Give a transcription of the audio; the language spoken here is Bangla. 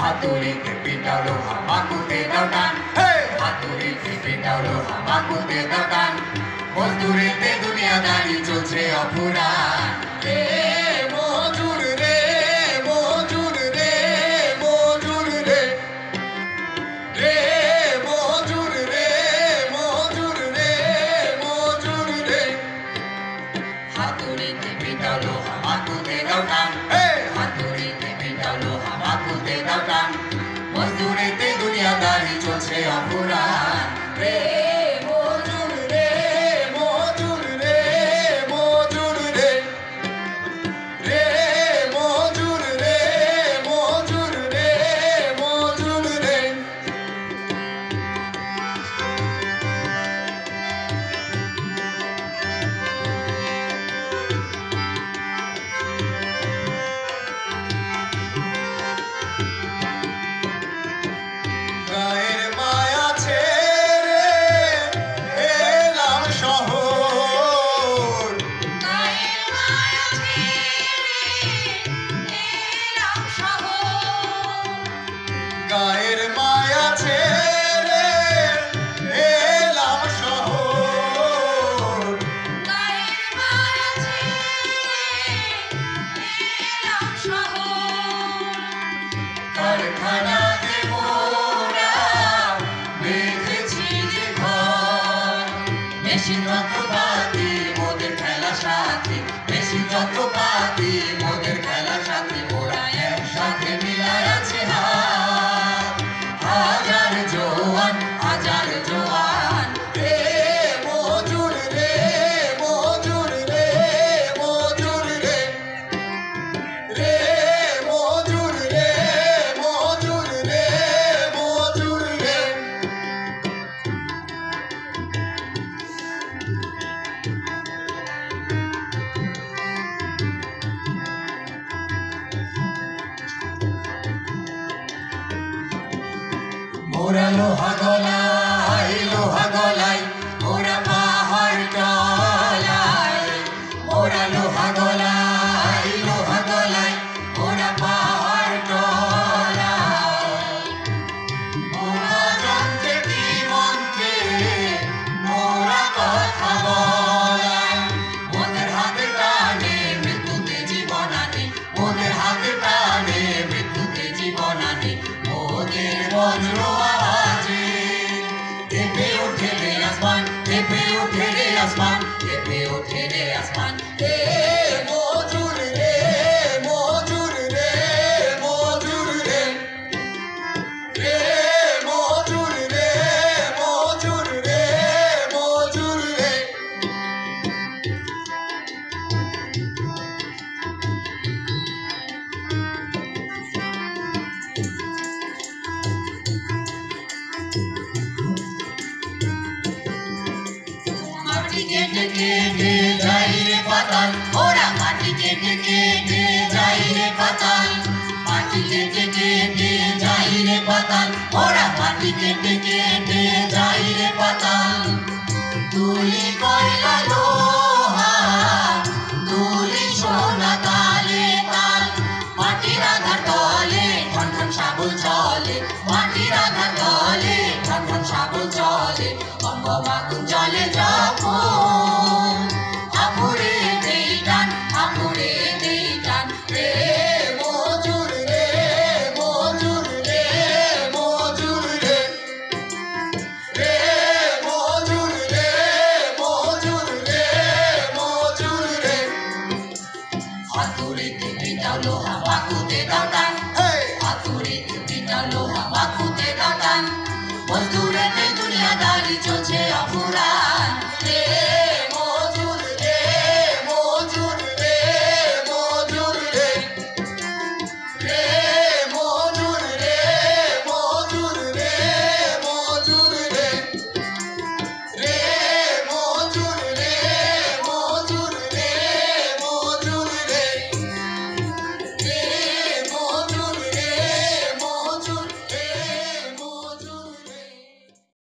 হাতুড়িতে পিটালো হামাকুতে দাও টান, হাতুড়িতে পিটালো হামাকুতে দাও টান, মজদুরেতে দুনিয়াদারি চলছে অফুরান। রে মজুর রে মজুর রে মজুর রে, রে মজুর রে মজুর রে মজুর রে, হাতুড়িতে পিটালো হামাকুতে দাও টান, হাতুড়িতে পিটালো হামাকুতে দাও টান, মজদুরেতে দুনিয়াদারি চলছে অফুরান। রে মজুর রে মজুর রে মজুর রে, রে মজুর রে মজুর রে মজুর রে। গায়ের মায়া ছেড়ে এলাম শহর, গায়ের মায়া ছেড়ে এলাম শহর, গায়ের মায়া ছেড়ে এলাম শহর, গায়ের মায়া ছেড়ে এলাম শহর। কারখানাতে মোরা বেঁধেছি যে ঘর, মেশিন যন্ত্রপাতি মোদের খেলা সাথী, মেশিন যন্ত্রপাতি মোদের খেলা সাথী, মোরা একসাথে মিলায় আছে হাত, হাজার জওয়ান হাজার জওয়ান। রে মজুর রে মজুর রে মজুর রে, রে মজুর রে মজুর রে মজুর রে। মোরা লোহা গলায় লোহা গলায়, মোরা পাহাড় টলায়, মোরা লোহা গলায় লোহা গলায়, মোরা পাহাড় টলায়। মোরা যন্ত্রে কি মন্ত্রে মোরা কথা বলায়, মোদের হাতে টানে মৃত্যুতে জীবন আনে, মোদের হাতে টানে মৃত্যুতে জীবন আনে, মোদের বজ্র আওয়াজে কেঁপে ওঠে রে আসমান, কেঁপে ওঠে রে আসমান, কেঁপে ওঠে রে আসমান। রে মজুর রে মজুর রে মজুর রে, রে মজুর রে মজুর রে মজুর রে। মাটি কেটে কেটে যাই রে পাতাল, ওরা মাটি কেটে কেটে যাই রে পাতাল, মাটি কেটে কেটে যাই রে পাতাল, ওরা মাটি কেটে কেটে যাই রে পাতাল। তুলি কয়লা লোহা তুলি সোনা তালে তাল, মাটির আধার তলে ঠন ঠন শাবল চলে, মাটির আধার তলে ঠন ঠন শাবল চলে, বম বম আগুন জ্বলে যখন